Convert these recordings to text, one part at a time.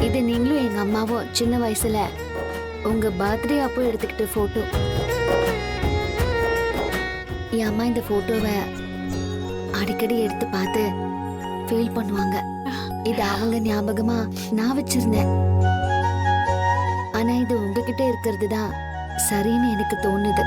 இது நீங்களும் எங்க அம்மாவும் சின்ன வயசுல உங்க பர்த்டே அப்போ எடுத்துக்கிட்ட போட்டோ. என் அம்மா இந்த போட்டோவை அடிக்கடி எடுத்து பார்த்து ஃபீல் பண்ணுவாங்க. இது அவங்க ஞாபகமா நான் வச்சிருந்தேன். ஆனா இது உங்ககிட்ட இருக்கிறது தான் சரின்னு எனக்கு தோணுது.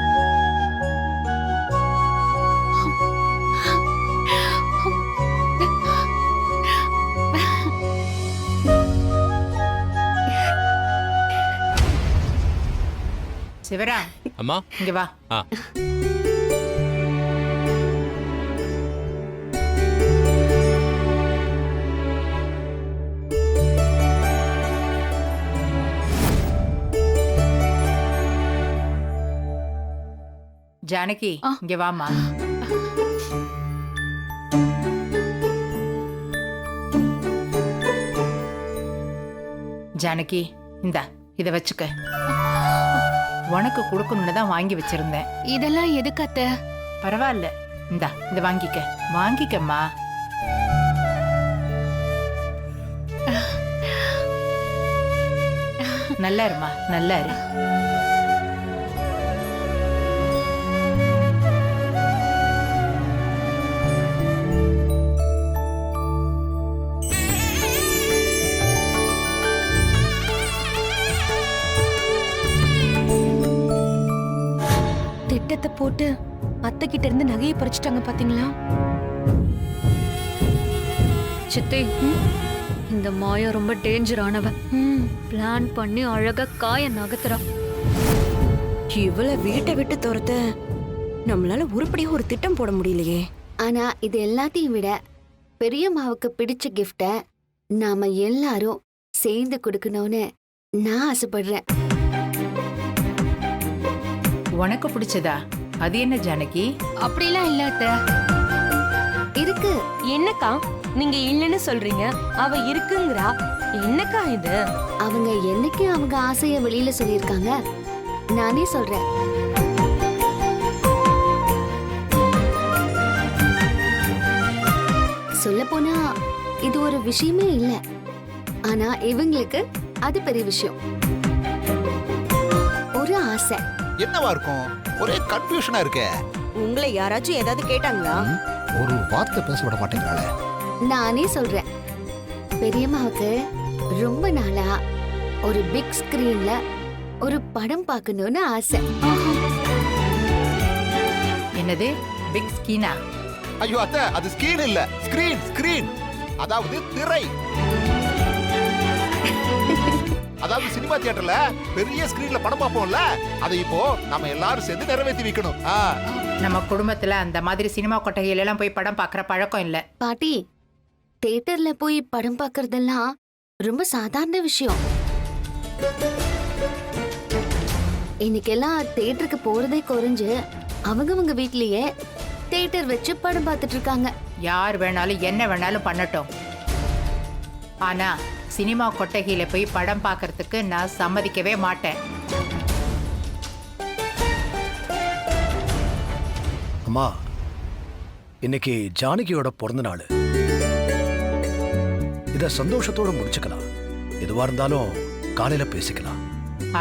சிவரா, அம்மா இங்க வா. ஜானகி, இங்க வாமா. ஜானகி, இந்தா இத வச்சுக்க. உனக்கு கொடுக்கணும்னு தான் வாங்கி வச்சிருந்தேன். இதெல்லாம் எதுக்கு அத்தை? பரவாயில்ல, இந்தா இத வாங்கிக்க. வாங்கிக்கம்மா. நல்லா இருமா, நல்லா இரு. திட்டத்தை போட்டு அத்தை கிட்ட இருந்து நகையை பறிச்சுட்டாங்க பாத்தீங்களா? சித்தி, இந்த மாயா ரொம்ப டேஞ்சரானவ. பிளான் பண்ணி அழகா காய நகர்த்துறா. இவள வீட்டை விட்டு துரத்த நம்மளால உருப்படியா ஒரு திட்டம் போட முடியலையே. ஆனா இது எல்லாத்தையும் விட பெரியம்மாவுக்கு பிடிச்ச கிஃப்ட நாம எல்லாரும் சேர்ந்து கொடுக்கணும்னு நான் ஆசைப்படுறேன். உனக்கு பிடிச்சதா? அது என்ன ஜானகி? அப்படிலாம் இல்ல அத்தை. இருக்கு. என்னக்கா நீங்க இல்லன்னு சொல்றீங்க, அவ இருக்குங்கறா. என்னக்கா இது? அவங்க என்னைக்கு அவங்க ஆசைய வெளியில சொல்லிருக்காங்க. நானே சொல்றேன். சொல்ல போனா இது ஒரு விஷயமே இல்ல. ஆனா இவங்களுக்கு அது பெரிய விஷயம். ஒரு ஆசை. என்னவா இருக்கும்? ஒரே கன்ஃபியூஷனா இருக்கே. உங்களை யாராச்சும் ஏதாவது கேட்டாங்களா? ஒரு வார்த்தை பேச விட மாட்டேங்கிறாளே. நானே சொல்றேன். பெரியம்மாவுக்கு ரொம்ப நாளா ஒரு பிக் ஸ்கிரீன்ல ஒரு படம் பார்க்கணும்னு ஆசை. என்னது பிக் ஸ்கிரீனா? ஐயோ அத்தை, அது ஸ்கிரீன் இல்ல, ஸ்கிரீன் ஸ்கிரீன். அதாவது திரை. அதாவது சினிமா தியேட்டர்ல பெரிய ஸ்கிரீன்ல படம் பார்ப்போம்ல, அதை இப்போ நாம எல்லாரும் சேர்ந்து நிறைவேற்றி வைக்கணும். நம்ம குடும்பத்துல அந்த மாதிரி சினிமா கொட்டகையில எல்லாம் போய் படம் பார்க்கற பழக்கம் இல்ல. பாட்டி, தியேட்டர்ல போய் படம் பார்க்கறதெல்லாம் ரொம்ப சாதாரண விஷயம். இன்னைக்கெல்லாம் தியேட்டருக்கு போறதே குறைஞ்சு அவங்கவங்க வீட்லயே தியேட்டர் வச்சு படம் பார்த்துட்டு இருக்காங்க. யார் வேணாலும் என்ன வேணாலும் பண்ணட்டும். ஆனா சினிமா கொட்டகையில போய் படம் பார்க்கறதுக்கு நான் சம்மதிக்கவே மாட்டேன். அம்மா, இன்னைக்கு ஜானகியோட பிறந்த நாள். இத சந்தோஷத்தோட முடிச்சுக்கலாம். எதுவா இருந்தாலும் காலையில பேசிக்கலாம்.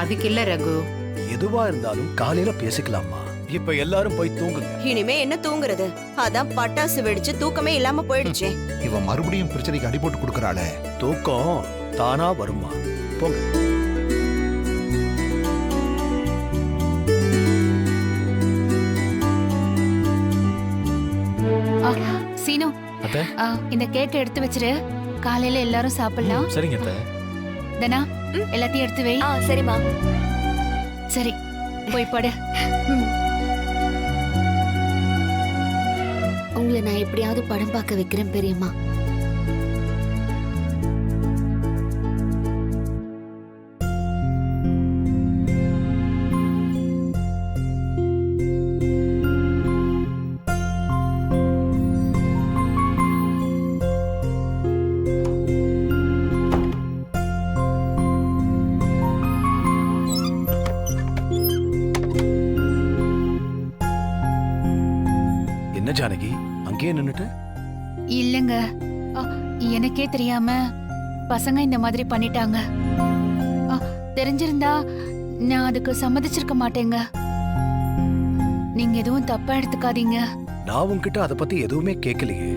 அதுக்கு இல்ல ரகு. எதுவா இருந்தாலும் காலையில பேசிக்கலாமா. இப்ப எல்லாரும் போய் தூங்குங்க. இனிமே என்ன தூங்குறது? அதான் பட்டாசு வெடிச்சு தூக்கமே இல்லாம போயிடுச்சே. இவ மறுபடியும் பிரச்சனைக்கு அடிபோட்டு கொடுக்கறாளே. தூக்கம் தானா வருமா? போங்க. சீனு, இந்த கேக் எடுத்து வச்சிரு. காலையில எல்லாரும் சாப்பிடலாம். சரிங்க அத்தை. தனா, எல்லாத்தையும் எடுத்து வை. சரிம்மா. சரி, போய் படு. உங்களை நான் எப்படியாவது படம் பார்க்க வைக்கிறேன் பெரியம்மா. என்ன ஜானகி, அங்கேயே நின்னுட்டு? இல்லங்க, எனக்கே தெரியாம பசங்க இந்த மாதிரி பண்ணிட்டாங்க. தெரிஞ்சிருந்தா நான் அதுக்கு சம்மதிச்சிருக்க மாட்டேங்க. நீங்க எதுவும் தப்பா எடுத்துக்காதீங்க. நான் உன்கிட்ட அதை பத்தி எதுவுமே கேட்கலையே.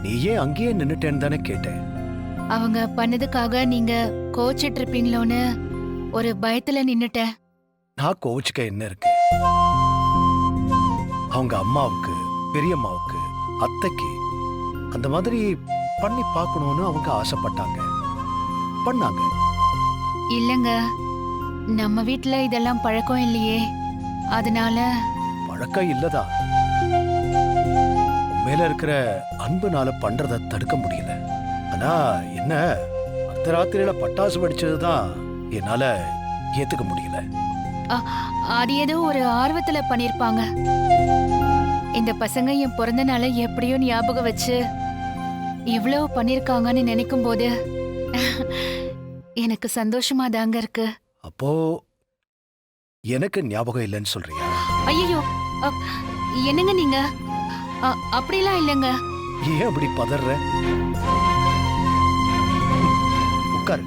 நீ ஏன் அங்கேயே நின்னுட்டேன்னு தானே கேட்டேன். அவங்க பண்ணதுக்காக நீங்க கோச்சிட்டு இருப்பீங்களோன்னு ஒரு பயத்துல நின்னுட்டேன். நான் கோவிச்சுக்க என்ன இருக்கு? அவங்க அம்மாவுக்கு, பெரியம்மாவுக்கு, அத்தைக்கு அந்த மாதிரி பண்ணி பார்க்கணும்னு அவங்க ஆசைப்பட்டாங்க, பண்ணாங்க. இல்லங்க, நம்ம வீட்ல இதெல்லாம் பழக்கம் இல்லையே, அதனால. பழக்கம் இல்லதா? மேல இருக்கிற அன்புனால பண்றத தடுக்க முடியல. ஆனா என்ன, அர்த்தராத்திரியில பட்டாசு வெடிச்சதுதான் என்னால ஏத்துக்க முடியல. அது ஏதோ ஒரு ஆர்வத்துல பண்ணிருப்பாங்க. இந்த பசங்க என் பிறந்த நாளை எப்படியோ ஞாபகம் வச்சு இவ்வளவு பண்ணிருக்காங்கன்னு நினைக்கும் போது எனக்கு சந்தோஷமா தாங்க இருக்கு. அப்போ எனக்கு ஞாபகம் இல்லைன்னு சொல்றியா? ஐயோ, என்னங்க நீங்க? அப்படிலாம் இல்லைங்க. ஏன் அப்படி பதற? உட்காரு.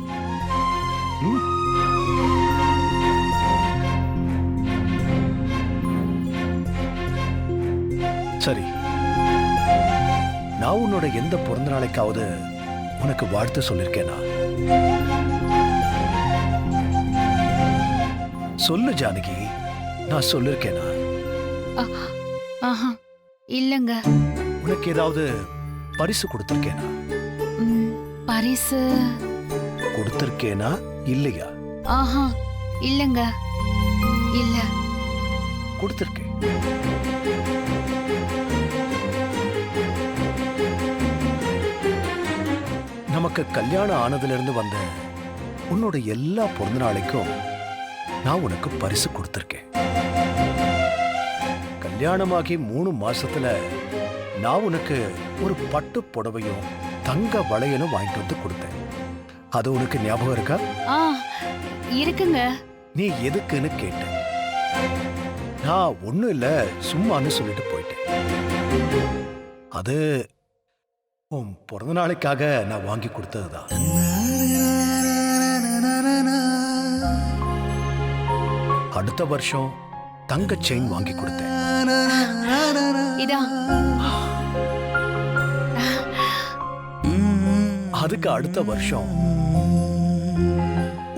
சரி, நான் உன்னோட எந்த பிறந்த நாளைக்காவது உனக்கு வாழ்த்து சொல்லிருக்கேனா? சொல்லு ஜானகி, நான் சொல்லிருக்கேனா? இல்லங்க. உனக்கு ஏதாவது பரிசு கொடுத்திருக்கேனா? பரிசு கொடுத்திருக்கேனா இல்லையா? இல்லங்க, இல்ல. கொடுத்திருக்கேன். நமக்கு கல்யாணம் ஆனதுல இருந்து வந்த உன்னோட எல்லா பிறந்த நாளைக்கும் நான் உனக்கு பரிசு கொடுத்திருக்கேன். கல்யாணமாகி 3 மாசத்துல நான் உனக்கு ஒரு பட்டு புடவையும் தங்க வளையலும் வாங்கிட்டு வந்து கொடுத்தேன். அது உனக்கு ஞாபகம் இருக்கா? இருக்குங்க. நீ எதுக்குன்னு கேட்ட. நான் ஒண்ணும் இல்ல, சும்மான்னு சொல்லிட்டு போயிட்டேன். அது உன் பிறந்த நாளைக்காக நான் வாங்கி கொடுத்ததுதான். அடுத்த வருஷம் தங்க செயின் வாங்கி கொடுத்தேன். அதுக்கு அடுத்த வருஷம்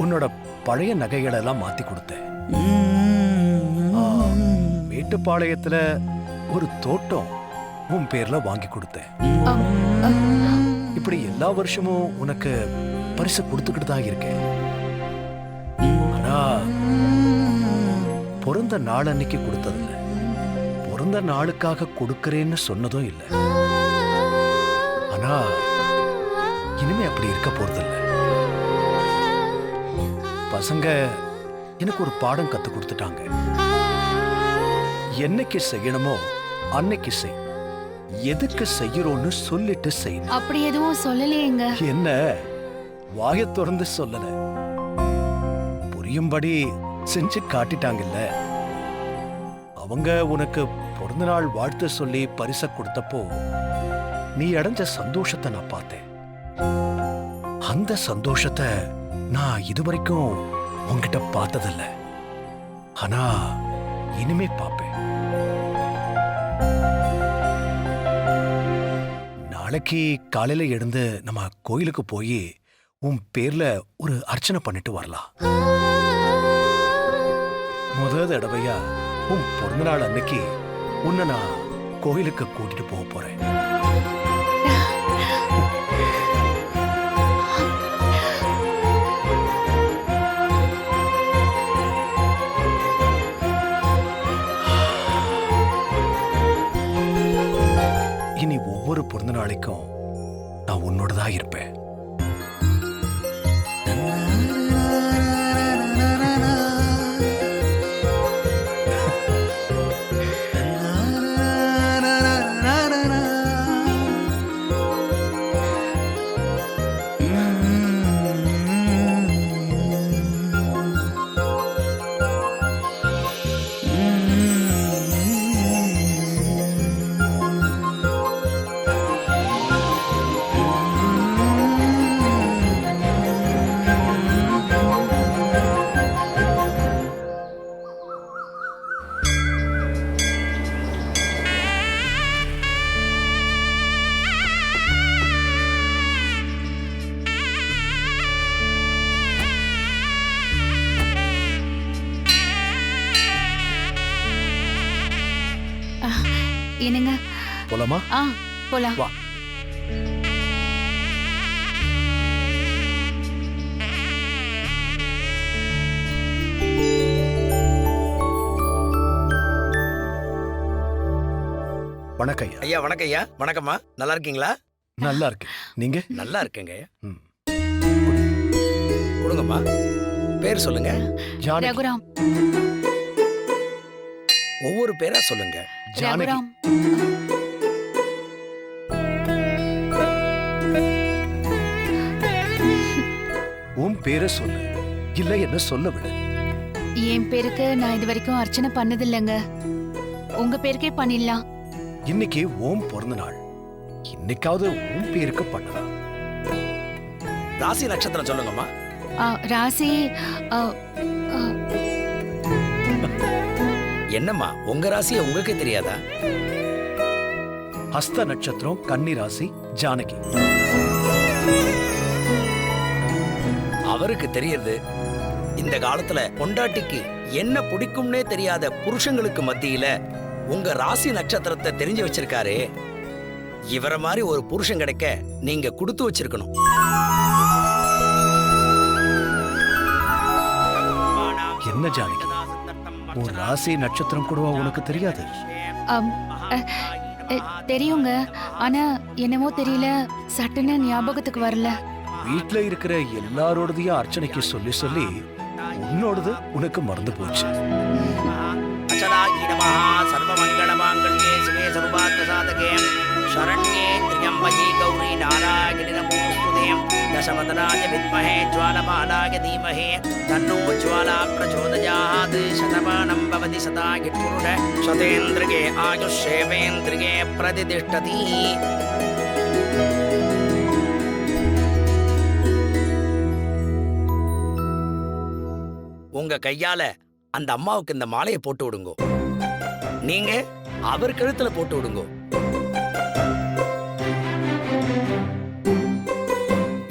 உன்னோட பழைய நகைகளை எல்லாம் மாத்தி கொடுத்தேன். மேட்டுப்பாளையத்துல ஒரு தோட்டம் உன் பேர்ல வாங்கி கொடுத்தேன். இப்படி எல்லா வருஷமும் உனக்கு பரிசு கொடுத்துக்கிட்டு தான் இருக்கேன். ஆனா பிறந்த நாள் அன்னைக்கு கொடுத்ததில்ல, பிறந்த நாளுக்காக கொடுக்கறேன்னு சொன்னதும் இல்லை. ஆனா இனிமே அப்படி இருக்க போறதில்ல. பசங்க எனக்கு ஒரு பாடம் கத்து கொடுத்துட்டாங்க. என்னைக்கு செய்யணுமோ அன்னைக்கு செய், எதுக்கு செய்யறோம்னு சொல்லிட்டு செய்யணும். அப்படி எதுவும் சொல்லலையேங்க. என்ன, வாயை திறந்து சொல்லல, புரியும்படி செஞ்சு காட்டிட்டாங்கல்ல. அவங்க உனக்கு பிறந்த நாள் வாழ்த்து சொல்லி பரிசை கொடுத்தப்போ நீ அடைஞ்ச சந்தோஷத்தை நான் பார்த்தேன். அந்த சந்தோஷத்தை நான் இதுவரைக்கும் உன்கிட்ட பார்த்ததில்ல. ஆனா இனிமே பார்ப்பேன். நாளைக்கு காலையில எழுந்து நம்ம கோயிலுக்கு போய் உன் பேர்ல ஒரு அர்ச்சனை பண்ணிட்டு வரலாம். முதல் தடவையா உன் பிறந்த நாள் அன்னைக்கு உன்னை நான் கோயிலுக்கு கூட்டிட்டு போக போறேன். இனி ஒவ்வொரு பிறந்த நாளைக்கும் நான் உன்னோடதான் இருப்பேன். போலாமா? போலாம். வா. வணக்கம் ஐயா. ஐயா வணக்கம் ஐயா. வணக்கம்மா, நல்லா இருக்கீங்களா? நல்லா இருக்கு. நீங்க? நல்லா இருக்கேங்க ஐயா. ம். கொடுங்கம்மா, பேர் சொல்லுங்க. ஜானகி. ரகுராம். ஒவ்வொரு பேரா சொல்லுங்க. ஜானகி. ரகுராம். உன் பேரை சொல்லு, இல்ல என்ன சொல்ல விடு. என் பேருக்கு நான் இது வரைக்கும் அர்ச்சனை பண்ணதில்லைங்க. உங்க பேருக்கே பண்ணிடலாம். இன்னைக்கு ஓம் பிறந்த நாள், இன்னைக்காவது உன் பேருக்கு பண்ணலாம். ராசி நட்சத்திரம் சொல்லுங்கம்மா. ராசி என்னம்மா உங்க ராசியை உங்களுக்கே தெரியாதா? ஹஸ்த நட்சத்திரம், கன்னி ராசி, ஜானகி. அவருக்கு தெரியறது இந்த காலத்துல பொண்டாட்டிக்கு என்ன பிடிக்கும்னே தெரியாத புருஷங்களுக்கு மத்தியில உங்க ராசி நட்சத்திரத்தை தெரிஞ்சு வச்சிருக்காரு. இவரை மாதிரி ஒரு புருஷன் கிடைக்க நீங்க கொடுத்து வச்சிருக்கணும். என்ன ஜானகி, உன் ராசி நட்சத்திரம் கூடவா உனக்கு தெரியாது? தெரியுங்க, ஆனா என்னமோ தெரியல, சட்டுன்னு ஞாபகத்துக்கு வரல. வீட்ல இருக்கிற எல்லாரோடதையும் அர்ச்சனைக்கு சொல்லி சொல்லி உன்னோடது உனக்கு மறந்து போச்சு. சர்வமங்களமாங்கல்யே சிவே சர்வார்த்தசாதகே சரண்யே த்ரியம்பகே கௌரி நாராயணி நமோஸ்துதே தசவதனாய வித்மஹே ஜ்வாலபாலாய தீமஹே தன்னோ ஜ்வாலா பிரச்சோதயாத் சதமானம் பவதி சதாகி புருஷ சதேந்திரியே ஆயுஷ்யேவேந்திரியே பிரதிதிஷ்டதி. உங்க கையால அந்த அம்மாவுக்கு இந்த மாலையை போட்டு விடுங்க. நீங்க அவர் கழுத்துல போட்டு விடுங்க.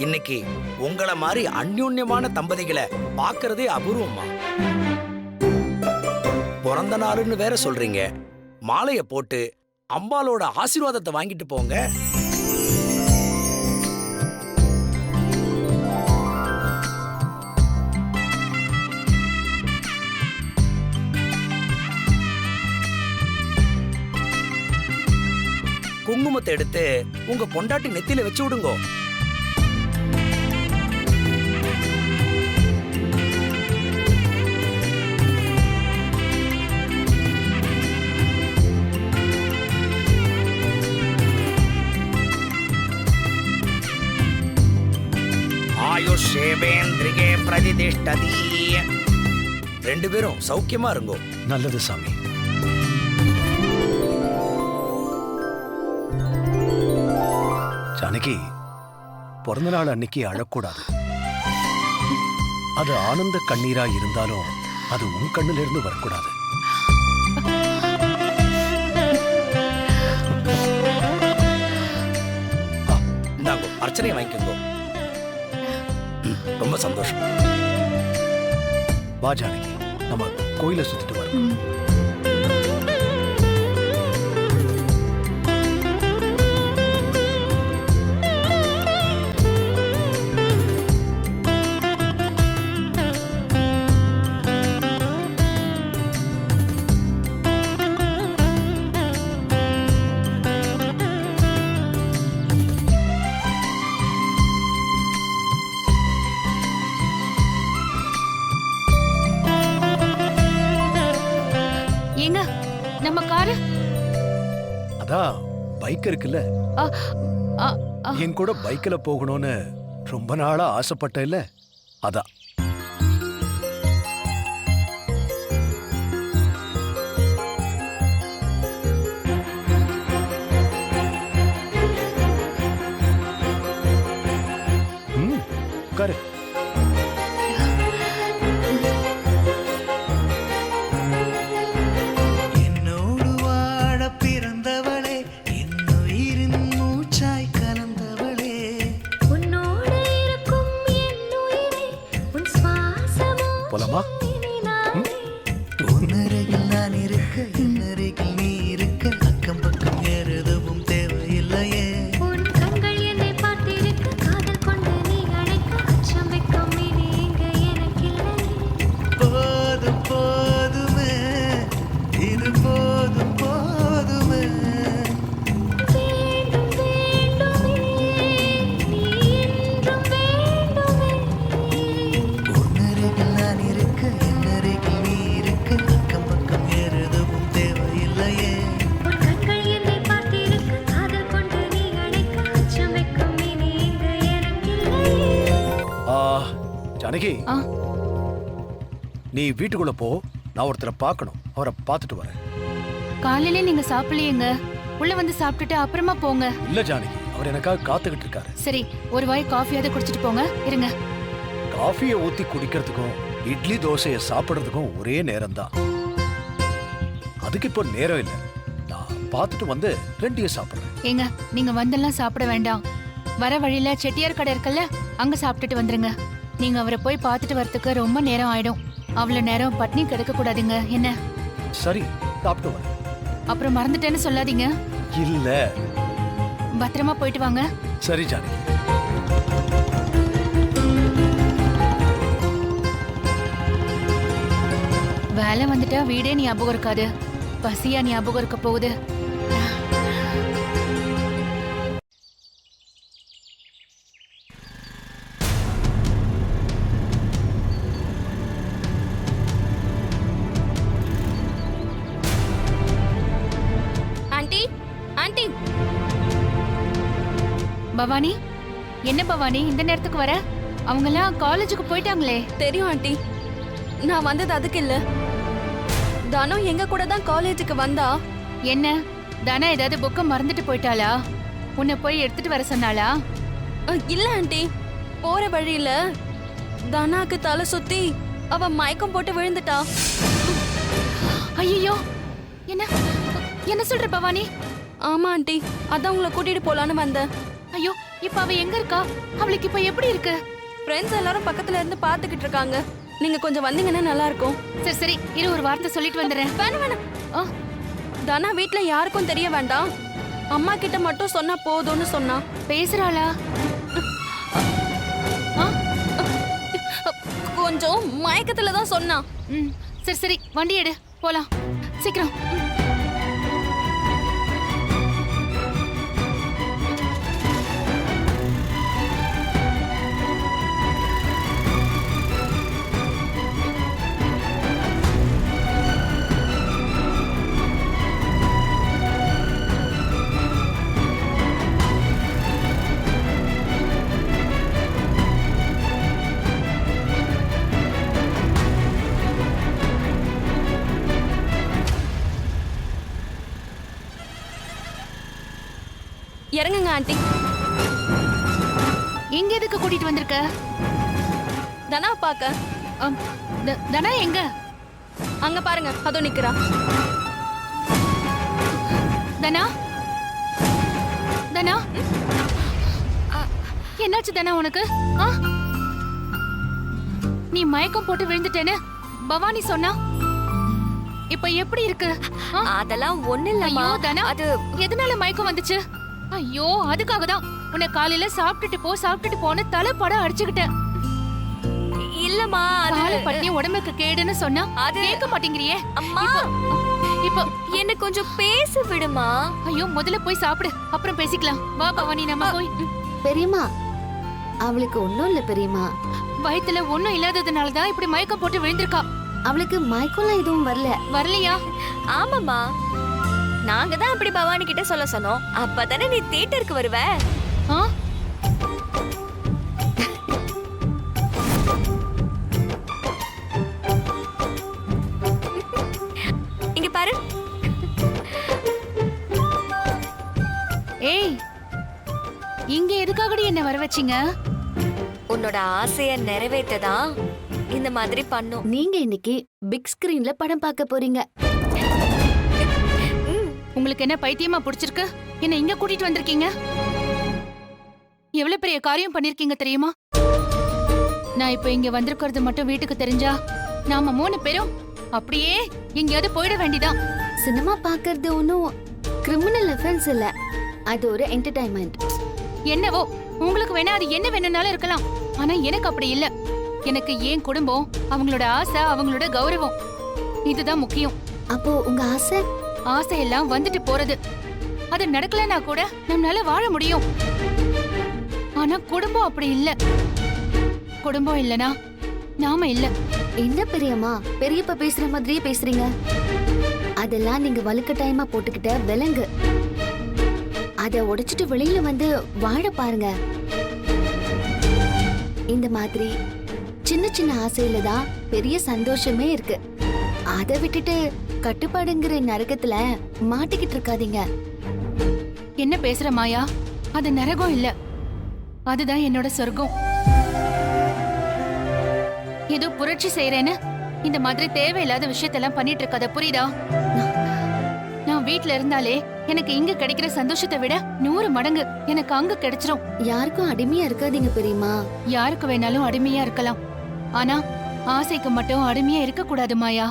இன்னைக்கு உங்களை மாதிரி அந்யோன்யமான தம்பதிகளை பார்க்கறதே அபூர்வமா. பிறந்த நாளுன்னு வேற சொல்றீங்க. மாலைய போட்டு அம்பாலோட ஆசீர்வாதத்தை வாங்கிட்டு போங்க. குங்குமத்தை எடுத்து உங்க பொண்டாட்டி நெத்தியில வச்சு விடுங்க. ஆயுஷ்யேவேந்திரியே பிரதிதிஷ்டதி. ரெண்டு பேரும் சௌக்கியமா இருங்கோ. நல்லது சாமி. ஜானகி, பிறந்த நாள் அன்னைக்கு அழக்கூடாது. அது ஆனந்த கண்ணீரா இருந்தாலும் அது உன் கண்ணுல இருந்து வரக்கூடாது. இந்தாங்கோ, அர்ச்சனையை வாங்கிக்கோங்க. ரொம்ப சந்தோஷம். வா ஜானகி, நம்ம கோயிலை சுத்திட்டு வரோம். ஏங்க, நம்ம காரு அதான் பைக் இருக்குல்ல, என் கூட பைக்ல போகணும்னு ரொம்ப நாளா ஆசைப்பட்ட இல்ல, அதான். உட்காரு. என்னோடு வாழ பிறந்தவளே, என்னுயிரின் மூச்சாய் கலந்தவளே, உன்னோடு இருக்கும் என்னுயிரே, உன் சுவாசமோ போலாமா? உன்னருகில் நான் இருக்க, என்னருகில் நீ இருக்க, அக்கம் பக்கம் ஏறுதவும் ஜானகி ஆ. நீ வீட்டுக்குள்ள போ, நான் ஒருத்தரை பார்க்கணும், அவரை பார்த்துட்டு வரேன். காலையிலே நீங்க சாப்பிடலையேங்க. உள்ள வந்து சாப்பிட்டுட்டு அப்புறமா போங்க. இல்ல ஜானகி, அவர் எனக்காக காத்துக்கிட்டு இருக்காரு. சரி, ஒரு வாய் காஃபியாவது குடிச்சிட்டு போங்க. இருங்க. காஃபியை ஊத்தி குடிக்கிறதுக்கும் இட்லி தோசையை சாப்பிடுறதுக்கும் ஒரே நேரம் தான். அதுக்கு இப்போ நேரம் இல்லை. நான் பார்த்துட்டு வந்து ரெண்டையும் சாப்பிடுறேன். ஏங்க, நீங்க வந்தெல்லாம் சாப்பிட வேண்டாம். வர வழியில செட்டியார் கடை இருக்குல்ல, அங்க சாப்பிட்டுட்டு வந்துருங்க. நீங்க அவரை போய் பார்த்துட்டு வரதுக்கு ரொம்ப நேரம் ஆயிடும். அவ்வளவு நேரம் பட்னி கிடக்க கூடாதுங்க. என்ன? சரி, சாப்பிட்டு வரேன். அப்புறம் மறந்துட்டேன்னு சொல்லாதீங்க. இல்ல. பத்திரமா போயிட்டு வாங்க. சரி ஜானகி. வேலை வந்துட்டா வீடே ஞாபகம் இருக்காது. பசியா ஞாபகம் இருக்க போகுது. Aunty, aunty. பவானி, என்ன பவானி இந்த நேரத்துக்கு வர? அவங்கெல்லாம் காலேஜுக்கு போயிட்டாங்களே. தெரியும் ஆண்டி, நான் வந்தது அதுக்கு இல்ல. தனு எங்க கூட தான் காலேஜுக்கு வந்தா. என்ன, தானா ஏதாவது புக்க மறந்துட்டு போயிட்டாளா? உன்னை போய் எடுத்துட்டு வர சொன்னாளா? இல்ல ஆண்டி, போற வழியில தனாக்கு தலை சுத்தி அவ மயக்கம் போட்டு விழுந்துட்டா. ஐயோ, என்ன என்ன சொல்ற பவானி? ஆமா ஆண்டி, அதான் உங்களை கூட்டிட்டு போலான்னு வந்தேன். ஐயோ, இப்ப அவ எங்க இருக்கா? அவளுக்கு இப்ப எப்படி இருக்கு? ஃப்ரெண்ட்ஸ் எல்லாரும் பக்கத்துல இருந்து பாத்துக்கிட்டு இருக்காங்க. நீங்க கொஞ்சம் வந்தீங்கன்னா நல்லா இருக்கும். சரி சரி, இரு ஒரு வார்த்தை சொல்லிட்டு வந்துடுறேன். வேணாம் வேணாம். தனா வீட்ல யாருக்கும் தெரிய வேண்டாம், அம்மா கிட்ட மட்டும் சொன்னா போதும்னு சொன்னா. பேசுறாளா? கொஞ்சம் மயக்கத்துல தான் சொன்னா. சரி சரி, வண்டி எடு, போலாம் சீக்கிரம். இறங்குங்க ஆண்டி. எங்க எதுக்கு கூட்டிட்டு வந்திருக்க? தனா பாக்க. தனா எங்க? அங்க பாருங்க, அதோ நிக்கிறா. தனா, தனா, என்னாச்சு தனா உனக்கு? நீ மயக்கம் போட்டு விழுந்துட்டேன்னு பவானி சொன்னா. இப்ப எப்படி இருக்கு? அதெல்லாம் ஒண்ணு இல்லம்மா. தனா, அது எதனால மயக்கம் வந்துச்சு? ஐயோ, அதுக்காக தான் உன்னை காலையில சாப்பிட்டுட்டு போன்னு தலைப்படம் அடிச்சுக்கிட்டேன். இல்லம்மா, காலை பட்டினி உடம்புக்கு கேடுன்னு சொன்னா அது கேட்க மாட்டேங்கிறியே. அம்மா, இப்போ என்ன கொஞ்சம் பேச விடுமா. ஐயோ, முதல்ல போய் சாப்பிடு, அப்புறம் பேசிக்கலாம். வா பவானி, நம்ம போய். பெரியம்மா, அவளுக்கு ஒண்ணும் இல்ல பெரியம்மா. வயித்துல ஒண்ணும் இல்லாததுனால தான் இப்படி மயக்கம் போட்டு விழுந்திருக்கா. அவளுக்கு மயக்கம்லாம் எதுவும் வரலையா? ஆமாம்மா, நாங்க தான் அப்படி பவானி கிட்ட சொல்ல சொன்னோம். அப்பதானே நீ தியேட்டருக்கு வருவ. இங்க பாரு. ஏய், இங்க எதுக்காகடி என்ன வர வச்சீங்க? உன்னோட ஆசைய நிறைவேற்றதான் இந்த மாதிரி பண்ணும். நீங்க இன்னைக்கு பிக் ஸ்கிரீன்ல படம் பார்க்க போறீங்க. உங்களுக்கு என்ன பைத்தியமா பிடிச்சிருக்கு? என்ன இங்க கூட்டிட்டு வந்திருக்கீங்க? எவ்வளவு பெரிய காரியம் பண்ணிருக்கீங்க தெரியுமா? நான் இப்ப இங்க வந்திருக்கிறது மட்டும் வீட்டுக்கு தெரிஞ்சா நாம 3 பேரும் அப்படியே எங்கேயாவது போயிட வேண்டிதான். சினிமா பார்க்கறது ஒன்றும் கிரிமினல் அஃபென்ஸ் இல்ல, அது ஒரு என்டர்டைன்மெண்ட். என்னவோ, உங்களுக்கு வேணா அது என்ன வேணும்னாலும் இருக்கலாம். ஆனா எனக்கு அப்படி இல்ல. எனக்கு ஏன் குடும்பம், அவங்களோட ஆசை, அவங்களோட கௌரவம், இதுதான் முக்கியம். அப்போ உங்க ஆசையெல்லாம் வந்துட்டு போறது. அது நடக்கலன்னா கூட நம்மளால வாழ முடியும். ஆனா குடும்பம் அப்படி இல்ல. குடும்பம் இல்லனா நாம இல்ல. என்ன பெரியம்மா, பெரியப்பா பேசுற மாதிரியே பேசுறீங்க? அதெல்லாம் நீங்க வலுக்கட்டாயமா போட்டுக்கிட்ட விலங்கு. அத உடைச்சிட்டு வெளியில வந்து வாழ பாருங்க. இந்த மாதிரி சின்ன சின்ன ஆசையில தான் பெரிய சந்தோஷமே இருக்கு. அதை விட்டுட்டு கட்டுப்பாடுங்கிற நரகத்துல மாட்டிக்கிட்டு இருக்காதீங்க. என்ன பேசுற மாயா? அது நரகம் இல்ல, அதுதான் என்னோட சொர்க்கம். ஏதோ புரட்சி செய்யறேன்னு இந்த மாதிரி தேவையில்லாத விஷயத்தெல்லாம் பண்ணிட்டு இருக்காத, புரியுதா? நான் வீட்ல இருந்தாலே எனக்கு இங்க கிடைக்கிற சந்தோஷத்தை விட 100 மடங்கு எனக்கு அங்க கிடைச்சிரும். யாருக்கும் அடிமையா இருக்காதீங்க பெரியம்மா. யாருக்கு வேணாலும் அடிமையா இருக்கலாம், ஆனா ஆசைக்கு மட்டும் அடிமையா இருக்க கூடாது மாயா.